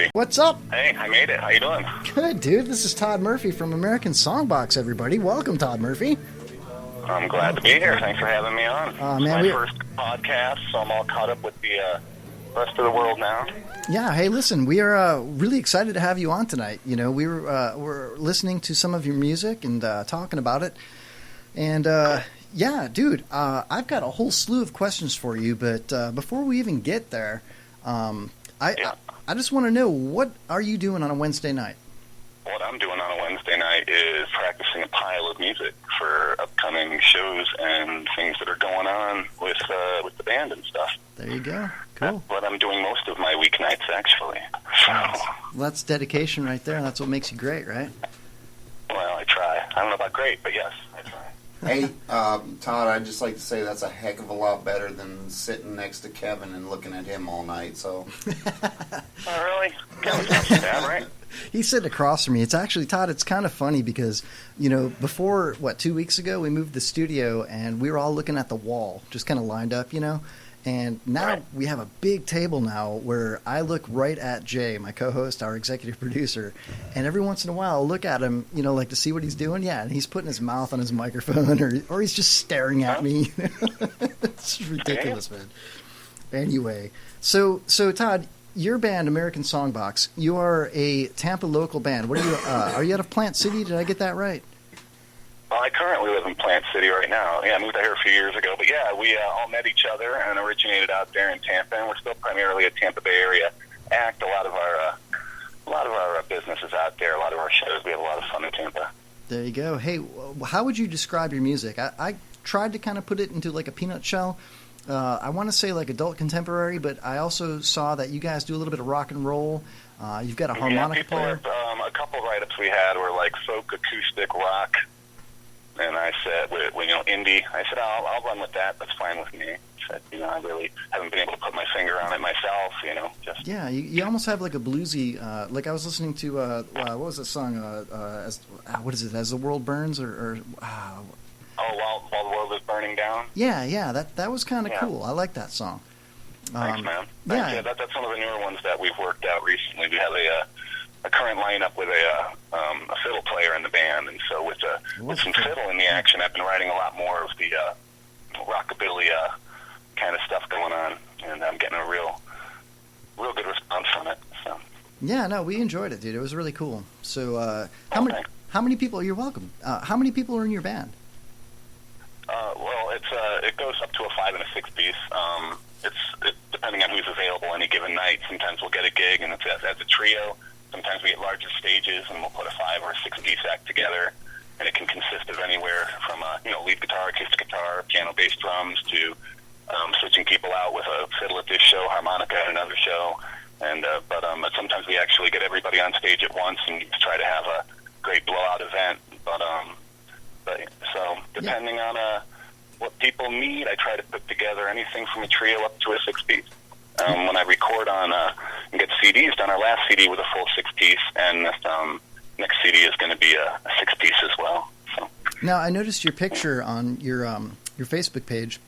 Murphy. What's up? Hey, I made it. How you doing? Good, dude. This is Todd Murphy from American Songbox, everybody. Welcome, Todd Murphy. I'm glad to be here. Thanks for having me on. Man, it's my first podcast, so I'm all caught up with the rest of the world now. Yeah, hey, listen, we are really excited to have you on tonight. You know, we're listening to some of your music and talking about it. And, yeah, dude, I've got a whole slew of questions for you, but before we even get there, I just want to know, what are you doing on a Wednesday night? What I'm doing on a Wednesday night is practicing a pile of music for upcoming shows and things that are going on with the band and stuff. There you go. Cool. That's what I'm doing most of my weeknights, actually. So, well, that's dedication right there. That's what makes you great, right? Well, I try. I don't know about great, but yes, I try. Hey, Todd, I'd just like to say that's a heck of a lot better than sitting next to Kevin and looking at him all night. So, Oh, really? Kevin's not so bad, right? He's sitting across from me. It's actually, Todd, it's kind of funny because, you know, before, 2 weeks ago, we moved the studio and we were all looking at the wall, just kind of lined up, you know. And now we have a big table now where I look right at Jay, my co-host, our executive producer, and every once in a while I'll look at him, you know, like to see what he's doing. Yeah, and he's putting his mouth on his microphone or he's just staring at me. It's ridiculous, man. Anyway, so Todd, your band, American Songbox, you are a Tampa local band. What are you out of Plant City? Did I get that right? Well, I currently live in Plant City right now. Yeah, I moved out here a few years ago. But yeah, we all met each other and originated out there in Tampa, and we're still primarily a Tampa Bay area act. A lot of our business is out there. A lot of our shows. We have a lot of fun in Tampa. There you go. Hey, how would you describe your music? I tried to kind of put it into like a peanut shell. I want to say like adult contemporary, but I also saw that you guys do a little bit of rock and roll. You've got a harmonica player. A couple of write-ups we had were like folk, acoustic, rock. And I said, indie. I said, I'll run with that. That's fine with me. I said, I really haven't been able to put my finger on it myself. Just yeah. You almost have like a bluesy. Like I was listening to what was the song? What is it? As the World Burns or While the World is Burning Down. Yeah. That was kind of cool. I like that song. Thanks, man. Thanks. Yeah, that's one of the newer ones that we've worked out recently. We have a current lineup with a fiddle player in the band, and so with some fiddle in the action, I've been writing a lot more of the rockabilly kind of stuff going on, and I'm getting a real good response from it. So. Yeah, no, we enjoyed it, dude. It was really cool. So, how many people? You're welcome. How many people are in your band? Well, it goes up to a 5 and a 6 piece. It's depending on who's available any given night. Sometimes we'll get a gig, and it's as a trio. Sometimes we get larger stages, and we'll put a 5 or a 6 piece act together, and it can consist of anywhere from lead guitar, acoustic guitar, piano, bass, drums, to switching people out with a fiddle at this show, harmonica at another show, and but sometimes we actually get everybody on stage at once and try to have a great blowout event. But so depending on what people need, I try to put together anything from a trio up to a 6 piece. When I record on and get CDs done, our last CD was a full 6 piece, and this next CD is going to be a 6 piece as well. So. Now, I noticed your picture on your Facebook page.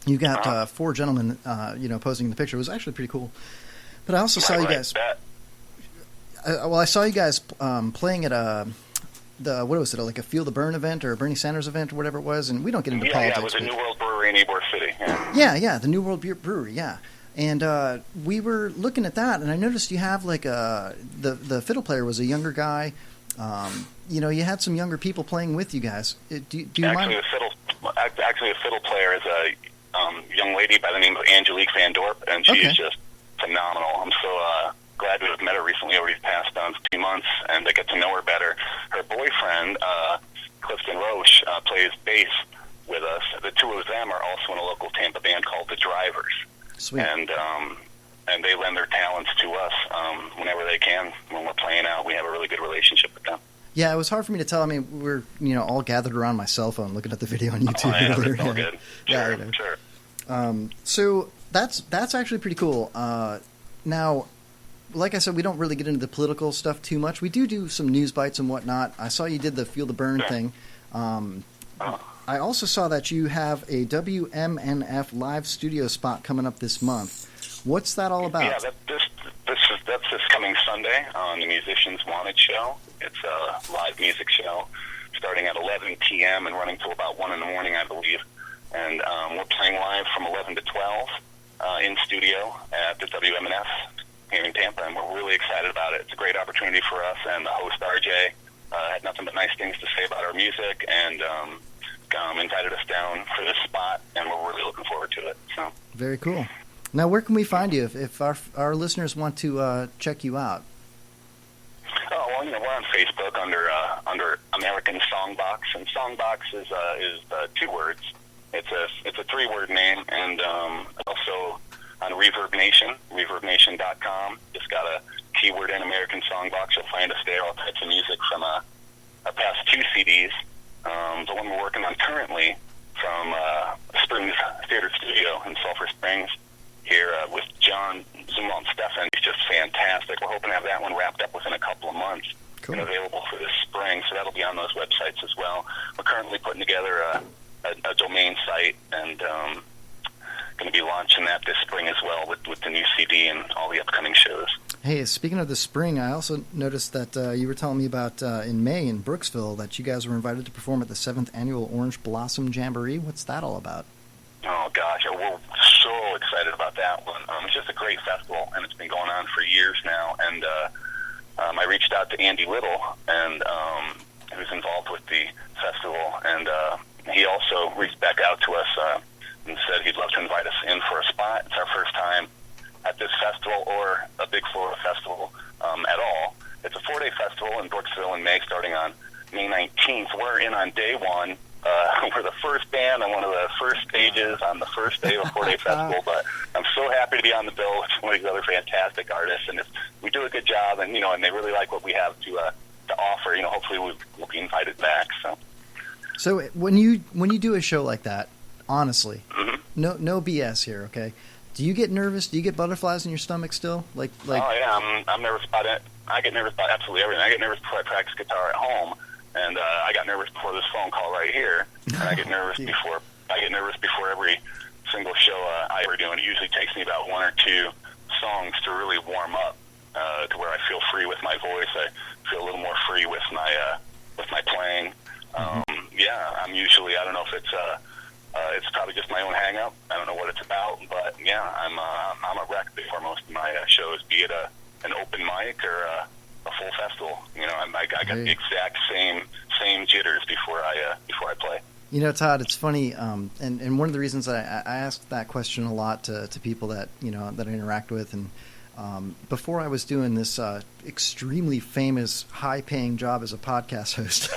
You got 4 gentlemen, posing in the picture. It was actually pretty cool. But I also saw you guys. I saw you guys playing at what was it, like a Feel the Burn event or a Bernie Sanders event or whatever it was, and we don't get into politics. Yeah, it was a New World Brewery in Ybor City. Yeah, the New World Brewery, yeah. And we were looking at that, and I noticed you have like the fiddle player was a younger guy. You had some younger people playing with you guys. Do you mind? Actually, a fiddle player is a young lady by the name of Angelique Van Dorp, and she is just phenomenal. I'm so glad to have met her recently over these past 2 months and to get to know her better. Her boyfriend, Clifton Roche, plays bass with us. The two of them are also in a local Tampa band called The Drivers. Sweet. And they lend their talents to us whenever they can. When we're playing out, we have a really good relationship with them. Yeah, it was hard for me to tell. I mean, we're all gathered around my cell phone looking at the video on YouTube. That's all good. Sure. So that's actually pretty cool. Now, like I said, we don't really get into the political stuff too much. We do some news bites and whatnot. I saw you did the Feel the Burn thing. I also saw that you have a WMNF live studio spot coming up this month. What's that all about? Yeah, that's this coming Sunday on the Musicians Wanted show. It's a live music show starting at 11 p.m. and running till about 1 in the morning, I believe. And we're playing live from 11 to 12 in studio at the WMNF here in Tampa, and we're really excited about it. It's a great opportunity for us, and the host, RJ, had nothing but nice things to say about our music, and invited us down for this spot, and we're really looking forward to it. So very cool. Now, where can we find you if our listeners want to check you out? Oh, well, we're on Facebook under American Songbox, and Songbox is 2 words. It's a 3-word name, and also on Reverb Nation, ReverbNation.com. Just got a keyword in American Songbox. You'll find us there. All types of music from our past 2 CDs. The one we're working on currently from Springs Theater Studio in Sulphur Springs here with John Zuma and Stefan. He's just fantastic. We're hoping to have that one wrapped up within a couple of months. Cool. And available for this spring, so that'll be on those websites as well. We're currently putting together a domain site, and going to be launching that this spring as well with the new CD and all the upcoming shows. Hey, speaking of the spring, I also noticed that you were telling me about in May in Brooksville that you guys were invited to perform at the 7th Annual Orange Blossom Jamboree. What's that all about? Oh, gosh, we're so excited about that one. It's just a great festival, and it's been going on for years now. And I reached out to Andy Little, and who's involved with the festival, and he also reached back out to us and said he'd love to invite us in for a spot. It's our first time at this festival or a big Florida festival at all. It's a 4-day festival in Brooksville in May, starting on May 19th. We're in on day 1. We're the first band on one of the first stages on the first day of a 4-day festival, but I'm so happy to be on the bill with one of these other fantastic artists, and if we do a good job, and and they really like what we have to offer, hopefully we'll be invited back. So when you do a show like that, honestly, mm-hmm. no BS here, okay? Do you get nervous? Do you get butterflies in your stomach still? Like oh yeah, I'm nervous about it. I get nervous about absolutely everything. I get nervous before I practice guitar at home. And I got nervous before this phone call right here, and I get nervous before every single show I ever do. And it usually takes me about 1 or 2 songs to really warm up to where I feel free with my voice. I feel a little more free with my playing. Yeah, I'm usually, I don't know if it's probably just my own hang up. I don't know what it's about, but yeah, I'm a wreck before most of my shows, be it an open mic or a full festival. I got the exact same jitters before I play. Todd, it's funny, and one of the reasons I ask that question a lot to people that that I interact with, and before I was doing this extremely famous, high-paying job as a podcast host,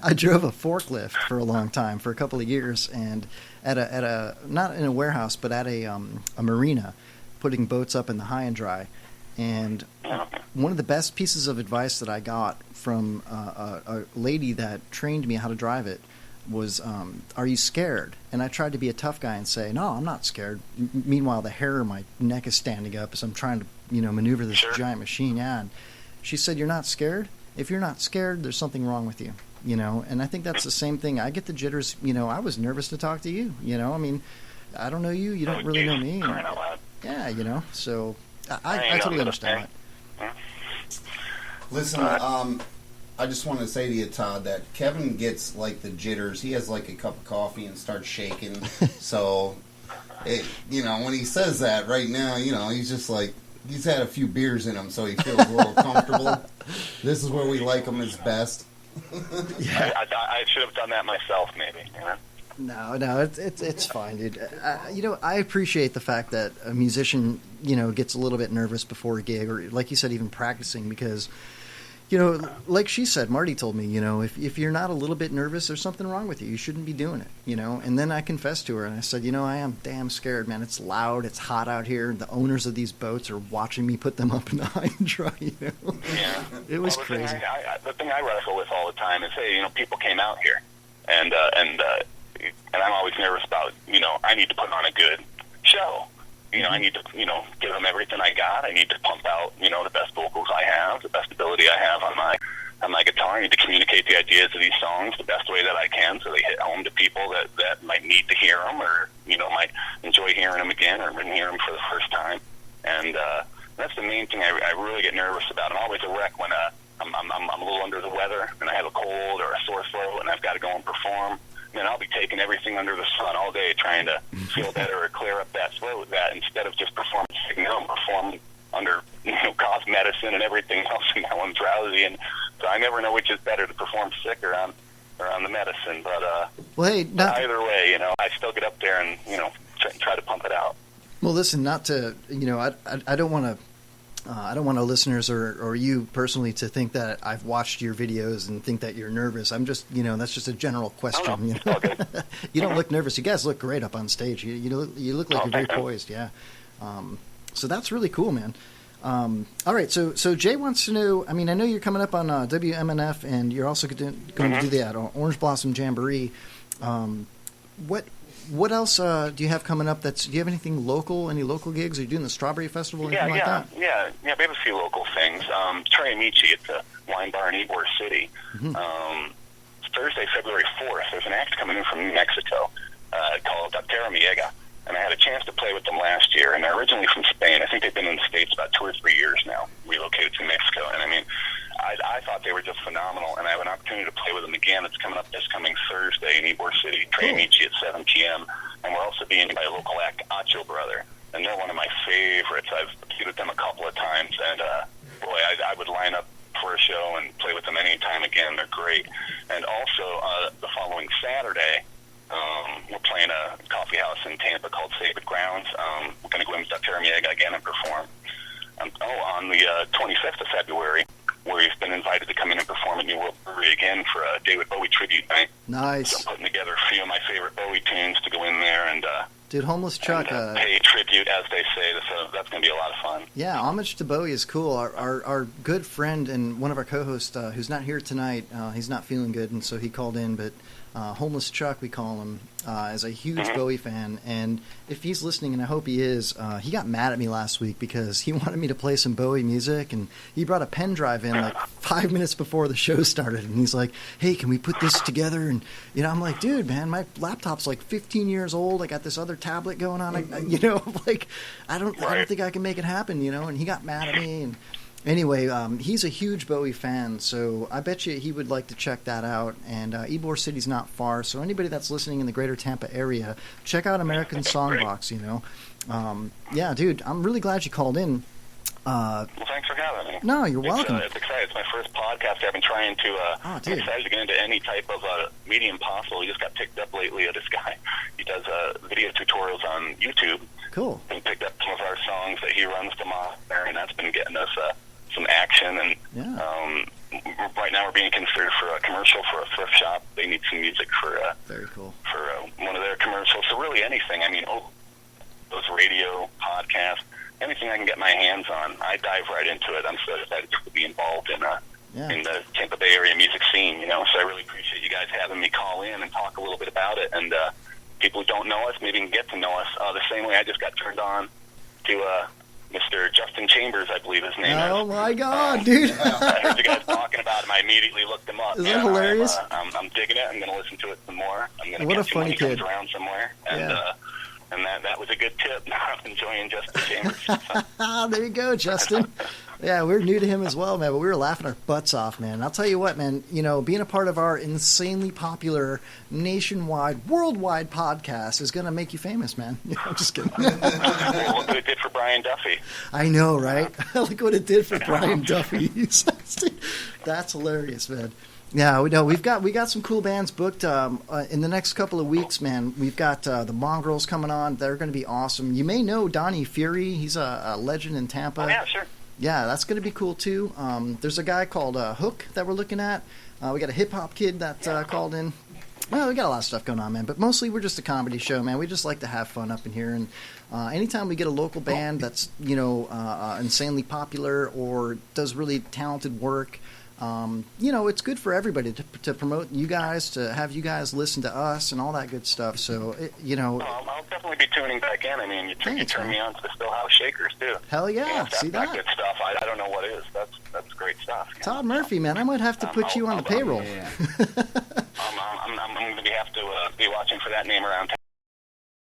I drove a forklift for a long time, for a couple of years, and at a not in a warehouse, but at a marina, putting boats up in the high and dry. And one of the best pieces of advice that I got from a lady that trained me how to drive it was, are you scared? And I tried to be a tough guy and say, no, I'm not scared. Meanwhile, the hair of my neck is standing up as I'm trying to, maneuver this giant machine. Yeah. And she said, you're not scared? If you're not scared, there's something wrong with you, And I think that's the same thing. I get the jitters. I was nervous to talk to you, I mean, I don't know you. You don't really know me. Yeah, so... I totally understand that. Listen, I just want to say to you, Todd, that Kevin gets like the jitters. He has like a cup of coffee and starts shaking. So, when he says that right now, he's just like, he's had a few beers in him, so he feels a little comfortable. This is where we like him his best. Yeah. I should have done that myself, maybe. No, it's fine, dude. I appreciate the fact that a musician, gets a little bit nervous before a gig, or like you said, even practicing, because, like she said, Marty told me, if you're not a little bit nervous, there's something wrong with you. You shouldn't be doing it, And then I confessed to her, and I said, I am damn scared, man. It's loud, it's hot out here. The owners of these boats are watching me put them up in the high and dry, Yeah. It was crazy. The thing I wrestle with all the time is, hey, people came out here, and I'm always nervous about, I need to put on a good show. I need to, give them everything I got. I need to pump out, the best vocals I have, the best ability I have on my guitar. I need to communicate the ideas of these songs the best way that I can, so they hit home to people that might need to hear them, or, might enjoy hearing them again, or hear them for the first time. And that's the main thing I really get nervous about. I'm always a wreck when I'm a little under the weather and I have a cold or a sore throat and I've got to go and perform. And I'll be taking everything under the sun all day trying to feel better or clear up that throat. That instead of just performing sick, now I'm performing under cough medicine and everything else, and now I'm drowsy. And so I never know which is better, to perform sick or on the medicine. But well, hey, either way, I still get up there and try to pump it out. Well, listen, not to I don't want to. I don't want our listeners or you personally to think that I've watched your videos and think that you're nervous. I'm just, that's just a general question. You don't look nervous. You guys look great up on stage. You look like you're very poised. Yeah. So that's really cool, man. All right. So Jay wants to know, I know you're coming up on WMNF and you're also going to do that Orange Blossom Jamboree. What else do you have coming up? Do you have anything local? Any local gigs? Are you doing the Strawberry Festival? Anything like that? Yeah. We have a few local things. Trey Amici, it's a wine bar in Ybor City. Thursday, February 4th, there's an act coming in from New Mexico called Terramiega. And I had a chance to play with them last year. And they're originally from Spain. I think they've been in the States about 2 or 3 years now, relocated to Mexico. And I thought they were just phenomenal, and I have an opportunity to play with them again. It's coming up this coming Thursday in Ybor City, Trey Amici at 7 p.m., and we're also being by a local act, Acho Brother, and they're one of my favorites. I've played with them a couple of times, and boy, I would line up for a show and play with them anytime again. They're great. And also, the following Saturday, we're playing a coffee house in Tampa called Sacred Grounds. We're going to go into Terramiega again and perform. On the 25th of February, we've been invited to come in and perform at New World Brewery again for a David Bowie tribute night. Nice. So I'm putting together a few of my favorite Bowie tunes to go in there and dude, Homeless Chuck, pay tribute, as they say. So that's going to be a lot of fun. Yeah, homage to Bowie is cool. Our good friend and one of our co-hosts, who's not here tonight, he's not feeling good, and so he called in, but Homeless Chuck, we call him, is a huge Bowie fan, and if he's listening, and I hope he is, he got mad at me last week because he wanted me to play some Bowie music, and he brought a pen drive in like 5 minutes before the show started, and he's like, hey, can we put this together? And I'm like, dude, man, my laptop's like 15 years old. I got this other tablet going on. I don't think I can make it happen, and he got mad at me. And anyway, he's a huge Bowie fan, so I bet you he would like to check that out. And Ybor City's not far, so anybody that's listening in the greater Tampa area, check out American Songbox, Yeah, dude, I'm really glad you called in. Well, thanks for having me. No, you're welcome. It's exciting. It's my first podcast. I've been trying to I'm excited to get into any type of medium possible. He just got picked up lately. This guy, he does video tutorials on YouTube. Cool. And picked up some of our songs that he runs them off there, and that's been getting us some action. And right now we're being considered for a commercial for a thrift shop. They need some music for very cool for one of their commercials. So really anything. Those radio podcasts. Anything I can get my hands on, I dive right into it. I'm so excited to be involved in the Tampa Bay area music scene, So I really appreciate you guys having me call in and talk a little bit about it. And people who don't know us maybe can get to know us the same way I just got turned on to Mr. Justin Chambers, I believe his name is. Oh, my God, dude. I heard you guys talking about him. I immediately looked him up. Is that hilarious? I'm digging it. I'm going to listen to it some more. I'm going to what get a funny when he kid. comes around somewhere. And, and that was a good tip. I'm enjoying Justin Chambers. There you go, Justin. Yeah, we're new to him as well, man, but we were laughing our butts off, man. I'll tell you what, man, being a part of our insanely popular, nationwide, worldwide podcast is going to make you famous, man. I'm just kidding. Look what it did for Brian Duffy. I know, right? Look what it did for Brian Duffy. That's hilarious, man. Yeah, we know we've got some cool bands booked in the next couple of weeks, man. We've got the Mongrels coming on. They're going to be awesome. You may know Donnie Fury. He's a legend in Tampa. Oh, yeah, sure. Yeah, that's going to be cool, too. There's a guy called Hook that we're looking at. We got a hip-hop kid that called in. Well, we got a lot of stuff going on, man. But mostly we're just a comedy show, man. We just like to have fun up in here. And anytime we get a local band that's, insanely popular or does really talented work, it's good for everybody to promote you guys, to have you guys listen to us and all that good stuff. So, I'll definitely be tuning back in. You turned me on to the Still House Shakers, too. Hell yeah. See that? Good stuff. I don't know what is. That's great stuff. Todd Murphy, man. I might have to put you on the payroll. I'm going to have to be watching for that name around town.